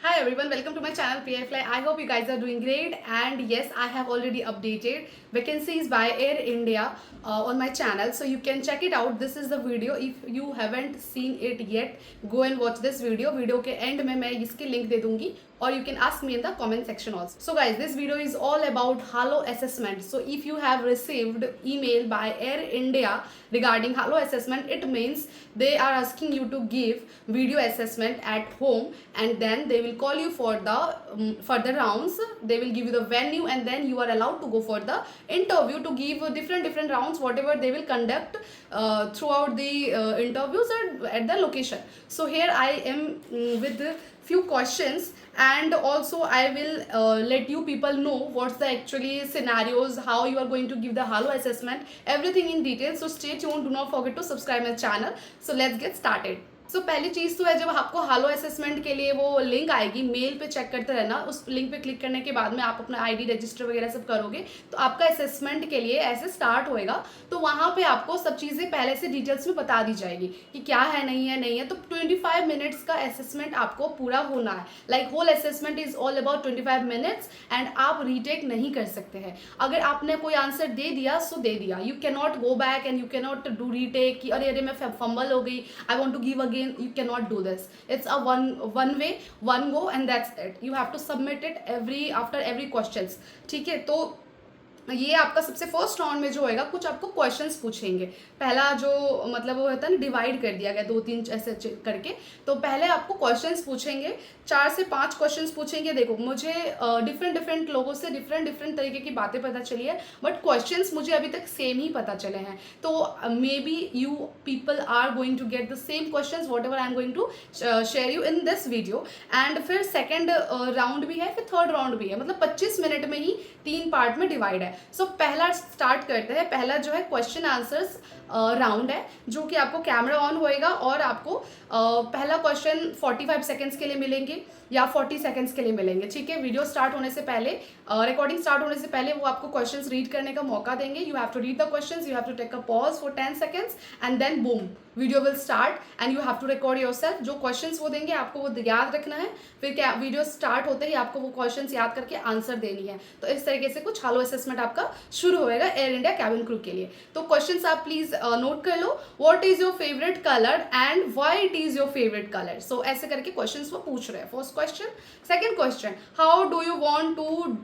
Hi everyone, welcome to my channel PFly. I hope you guys are doing great, and yes, I have already updated vacancies by Air India on my channel, so you can check it out. This is the video. If you haven't seen it yet, go and watch this video. Video के end में मैं इसकी link दे दूंगी, or you can ask me in the comment section also. So guys, this video is all about Halo assessment. So if you have received email by Air India regarding Halo assessment, it means they are asking you to give video assessment at home, and then they will call you for the further rounds. They will give you the venue, and then you are allowed to go for the interview to give different rounds, whatever they will conduct throughout the interviews or at the location. So here I am with few questions, and also I will let you people know what's the actually scenarios, how you are going to give the Halo assessment, everything in detail. So stay tuned, do not forget to subscribe my channel. So let's get started. सो पहली चीज़ तो है, जब आपको हालो assessment के लिए वो link आएगी, mail पे चेक करते रहना. उस लिंक पे क्लिक करने के बाद में आप अपना आईडी रजिस्टर वगैरह सब करोगे तो आपका असेसमेंट के लिए ऐसे स्टार्ट होएगा. तो वहाँ पे आपको सब चीज़ें पहले से डिटेल्स में बता दी जाएगी कि क्या है नहीं है. तो 25 मिनट्स का असेसमेंट आपको पूरा होना है. Like whole assessment is all about 25 minutes, and आप रीटेक नहीं कर सकते हैं. अगर आपने कोई आंसर दे दिया सो दे दिया. You can not go back and you can not do retake कि अरे मैं फंबल हो गई, I want to give again. You cannot do this. It's a one way, one go, and that's it. You have to submit it after every questions. ठीक है. तो ये आपका सबसे फर्स्ट राउंड में जो होएगा, कुछ आपको क्वेश्चंस पूछेंगे. पहला जो मतलब वो होता है ना, डिवाइड कर दिया गया 2-3 ऐसे करके. तो पहले आपको क्वेश्चंस पूछेंगे, 4 से 5 क्वेश्चंस पूछेंगे. देखो मुझे डिफरेंट लोगों से डिफरेंट तरीके की बातें पता चली है, बट क्वेश्चंस मुझे अभी तक सेम ही पता चले हैं. तो maybe you people are going to get the same questions whatever I am going to share you in this video. And फिर सेकेंड राउंड भी है, फिर थर्ड राउंड भी है. मतलब 25 मिनट में ही 3 पार्ट में डिवाइड है. सो पहला स्टार्ट करते हैं. पहला जो है क्वेश्चन आंसर्स राउंड है, जो कि आपको कैमरा ऑन होएगा और आपको पहला क्वेश्चन 45 सेकंड्स के लिए मिलेंगे या 40 सेकंड्स के लिए मिलेंगे. ठीक है. वीडियो स्टार्ट होने से पहले, रिकॉर्डिंग स्टार्ट होने से पहले वो आपको क्वेश्चंस रीड करने का मौका देंगे. You have to read the questions, you have to take a pause for 10 seconds, and then boom video will start and you have to record yourself. जो क्वेश्चंस वो देंगे आपको वो याद रखना है. फिर क्या वीडियो स्टार्ट होते ही आपको वो क्वेश्चंस याद करके आंसर देनी है. तो इस तरीके से कुछ हालो असेसमेंट आपका शुरू होएगा एयर इंडिया कैबिन क्रू के लिए. तो क्वेश्चंस आप प्लीज नोट कर लो. What is your favourite colour and why it is your favourite colour. So ऐसे करके क्वेश्चंस वो पूछ रहे हैं. First question. Second question, how do you want to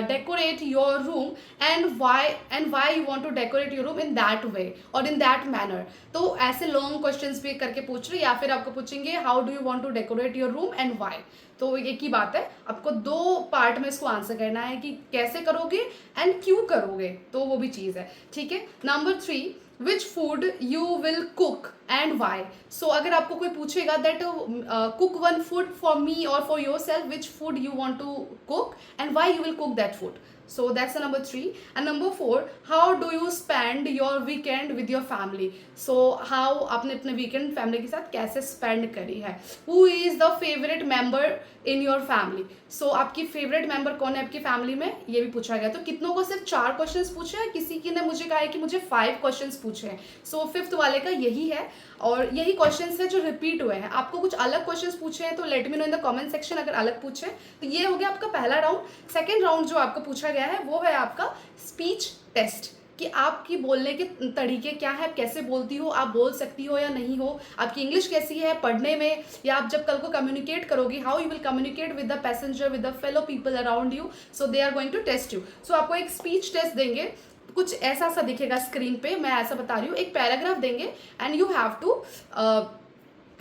decorate your room and why you want to decorate your room in that way और in that manner. तो ऐसे long questions भी करके पूछ रहे, या फिर आपको पूछेंगे how do you want to decorate your room and why. तो एक ही बात है, आपको 2 पार्ट में इसको आंसर करना है कि कैसे करोगे एंड क्यों करोगे. तो वो भी चीज़ है. ठीक है. Number 3, which food you will cook and why. So अगर आपको कोई पूछेगा that cook one food for me और for yourself, which food you want to cook and why you will cook that food. So that's the number 3. And number 4, how do you spend your weekend with your family. So how आपने अपने weekend family के साथ कैसे spend करी है. Who is the favorite member in your family. So आपकी favorite member कौन है आपकी family में, ये भी पूछा गया. तो कितनों को सिर्फ 4 क्वेश्चंस पूछे हैं, किसी की ने मुझे कहा है कि मुझे 5 क्वेश्चंस पूछे हैं. सो 5th वाले का यही है, और यही क्वेश्चंस है जो रिपीट हुए हैं. आपको कुछ अलग क्वेश्चंस पूछे हैं तो let me know in the comment section अगर अलग पूछे. तो ये हो गया आपका पहला राउंड. सेकेंड राउंड जो आपको पूछा गया है वो है आपका स्पीच टेस्ट, कि आपकी बोलने के तरीके क्या है, आप कैसे बोलती हो, आप बोल सकती हो या नहीं हो, आपकी इंग्लिश कैसी है पढ़ने में, या आप जब कल को कम्युनिकेट करोगी, how you will communicate with the passenger, with the fellow people around you. So they are going to test you. So आपको एक स्पीच टेस्ट देंगे. कुछ ऐसा सा दिखेगा स्क्रीन पे, मैं ऐसा बता रही हूँ. एक पैराग्राफ देंगे and you have to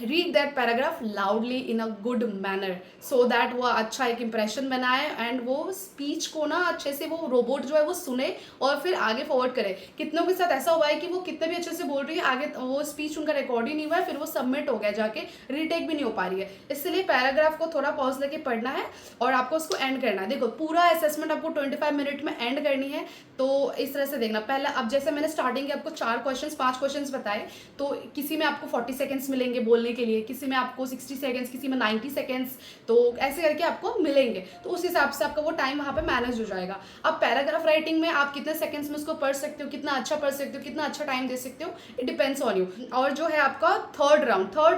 read that paragraph loudly in a good manner, so that वो अच्छा एक इंप्रेशन बनाए एंड वो स्पीच को ना अच्छे से वो रोबोट जो है वो सुने और फिर आगे फॉरवर्ड करे. कितनों के साथ ऐसा हुआ है कि वो कितने भी अच्छे से बोल रही है, आगे वो स्पीच उनका रिकॉर्ड ही नहीं हुआ है, फिर वो सबमिट हो गया जाके, रीटेक भी नहीं हो पा रही है. इसलिए पैराग्राफ को थोड़ा पॉज लेके पढ़ना है और आपको उसको एंड करना है. देखो पूरा असेसमेंट आपको 25 मिनट में एंड करनी है. तो इस तरह से देखना. पहला, अब जैसे मैंने स्टार्टिंग के आपको 4 क्वेश्चन 5 क्वेश्चन बताए, तो किसी में आपको 40 सेकेंड्स मिलेंगे बोलने बोलने के लिए, किसी में आपको 60 सेकेंड्स, किसी में 90 सेकेंड्स, तो ऐसे करके आपको मिलेंगे। तो उस हिसाब से आपका वो टाइम वहाँ पे मैनेज हो जाएगा। अब पैराग्राफ राइटिंग में आप कितने सेकेंड्स में उसको पढ़ सकते हो, कितना अच्छा पढ़ सकते हो, कितना अच्छा टाइम दे सकते हो, इट डिपेंड्स ऑन यू। और जो है आपका थर्ड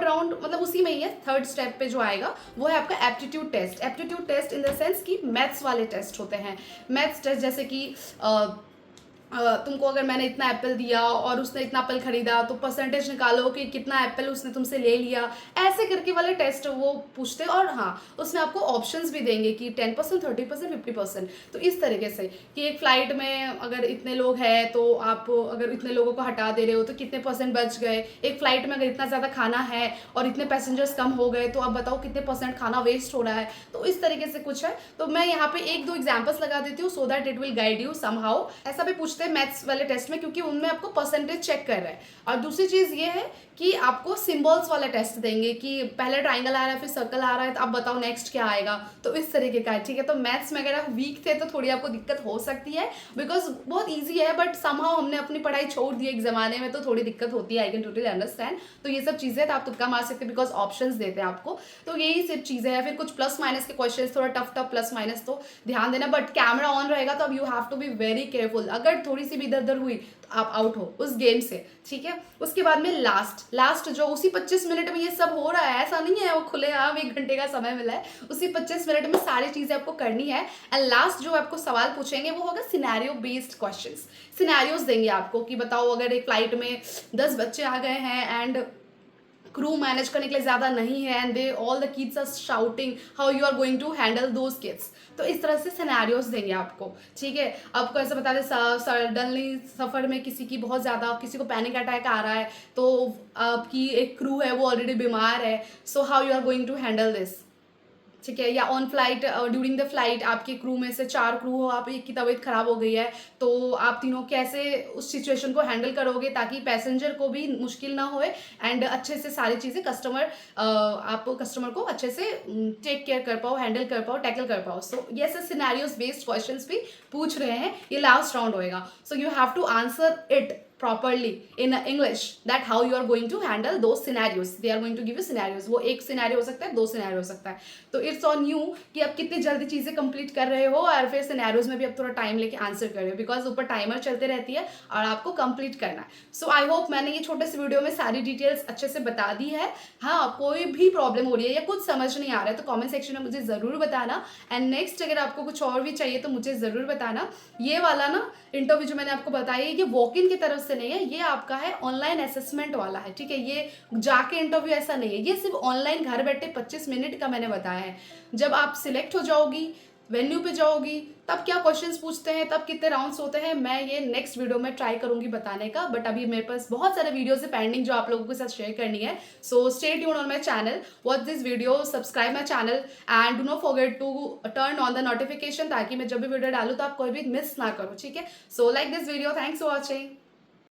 राउंड मतलब उसी में ही है, थर्ड स्टेप पे जो आएगा वो है आपका aptitude test. Aptitude test in the sense कि मैथ्स वाले टेस्ट होते हैं। मैथ्स टेस्ट जैसे कि तुमको अगर मैंने इतना एप्पल दिया और उसने इतना एप्पल खरीदा तो परसेंटेज निकालो कि कितना एप्पल उसने तुमसे ले लिया, ऐसे करके वाले टेस्ट वो पूछते हैं। और हाँ, उसमें आपको ऑप्शंस भी देंगे कि 10%, 30%, 50%। तो इस तरीके से कि एक फ़्लाइट में अगर इतने लोग हैं तो आप अगर इतने लोगों को हटा दे रहे हो तो कितने % बच गए। एक फ़्लाइट में अगर इतना ज़्यादा खाना है और इतने पैसेंजर्स कम हो गए तो आप बताओ कितने % खाना वेस्ट हो रहा है। तो इस तरीके से कुछ है। तो मैं यहाँ पे 1-2 एग्जाम्पल्स लगा देती हूँ so that it will guide you somehow. ऐसा भी पूछते हैं मैथ्स वाले टेस्ट में क्योंकि उनमें आपको परसेंटेज चेक कर रहा है। और दूसरी चीज़ ये है कि आपको सिंबल्स वाला टेस्ट देंगे कि पहले ट्राइंगल आ रहा है फिर सर्कल आ रहा है तो आप बताओ नेक्स्ट क्या आएगा। तो इस तरीके का है, ठीक है। तो मैथ्स में अगर आप वीक थे तो थोड़ी आपको दिक्कत हो सकती है, बिकॉज बहुत ईजी है, बट समहाउ हमने अपनी पढ़ाई छोड़ दी एक ज़माने में तो थोड़ी दिक्कत होती है। I can totally understand. तो ये सब चीज़ें तो आप तुक्का मार सकते हैं बिकॉज ऑप्शंस देते हैं आपको। तो यही सब चीज़ें हैं। फिर कुछ प्लस माइनस के क्वेश्चन थोड़ा टफ प्लस माइनस, तो ध्यान देना। बट कैमरा ऑन रहेगा तो अब you have to be very careful. अगर थोड़ी सी भी इधर उधर हुई तो आप आउट हो उस गेम से, ठीक है। उसके बाद में लास्ट जो उसी 25 मिनट में ये सब हो रहा है, ऐसा नहीं है वो खुले आम 1 घंटे का समय मिला है, उसी 25 मिनट में सारी चीज़ें आपको करनी है। एंड लास्ट जो आपको सवाल पूछेंगे वो होगा सिनेरियो बेस्ड क्वेश्चंस। सिनेरियोज देंगे आपको कि बताओ अगर एक फ्लाइट में 10 बच्चे आ गए हैं एंड क्रू मैनेज करने के लिए ज़्यादा नहीं है and they all the kids are shouting, how you are going to handle those kids. तो इस तरह से सिनेरियोज देंगे आपको, ठीक है। आपको ऐसा बता दें सडनली सफ़र में किसी की बहुत ज़्यादा, किसी को पैनिक अटैक आ रहा है तो आपकी एक क्रू है वो ऑलरेडी बीमार है, so how you are going to handle this, ठीक है। या on flight during the flight आपके क्रू में से 4 क्रू हो, आप एक की तबीयत खराब हो गई है तो आप तीनों कैसे उस सिचुएशन को हैंडल करोगे ताकि पैसेंजर को भी मुश्किल ना होए एंड अच्छे से सारी चीज़ें आप कस्टमर को अच्छे से टेक केयर कर पाओ, हैंडल कर पाओ, टैकल कर पाओ। सो ये ऐसे सिनेरियोज बेस्ड क्वेश्चंस भी पूछ रहे हैं। ये लास्ट राउंड होएगा, so you have to answer it properly in English that how you are going to handle those scenarios. They are going to give you scenarios. वो एक सिनेरियो हो सकता है, 2 सिनेरियो हो सकता है। तो इट्स ऑन यू कि आप कितनी जल्दी चीज़ें कंप्लीट कर रहे हो और फिर सिनेरियोज में भी आप थोड़ा टाइम लेके आंसर कर रहे हो बिकॉज ऊपर टाइमर चलते रहती है और आपको कंप्लीट करना है। सो आई होप मैंने ये छोटे से वीडियो में सारी डिटेल्स अच्छे से बता दी है। हाँ, कोई भी प्रॉब्लम हो रही है या कुछ समझ नहीं आ रहा है तो कॉमेंट सेक्शन में मुझे ज़रूर बताना। एंड नेक्स्ट अगर आपको कुछ और भी चाहिए तो मुझे ज़रूर बताना। ये वाला ना इंटरव्यू जो मैंने आपको बताया ये वॉक इन की तरफ से नहीं है, ये आपका है ऑनलाइन असेसमेंट वाला है, ठीक है। ये जाके इंटरव्यू ऐसा नहीं है, ये सिर्फ ऑनलाइन घर बैठे 25 मिनट का मैंने बताया है। जब आप सिलेक्ट हो जाओगी, वेन्यू पे जाओगी, तब क्या क्वेश्चंस पूछते हैं, तब कितने राउंड्स होते हैं, मैं ये नेक्स्ट वीडियो में ट्राई करूंगी बताने का। बट अभी मेरे पास बहुत सारे वीडियोस है पेंडिंग जो आप लोगों के साथ शेयर करनी है। So stay tuned on my channel, watch this video, subscribe my channel and do not forget to turn on the notification ताकि मैं जब भी वीडियो डालूँ तो आप कोई भी मिस ना करो, ठीक है। So like this video, thanks for watching.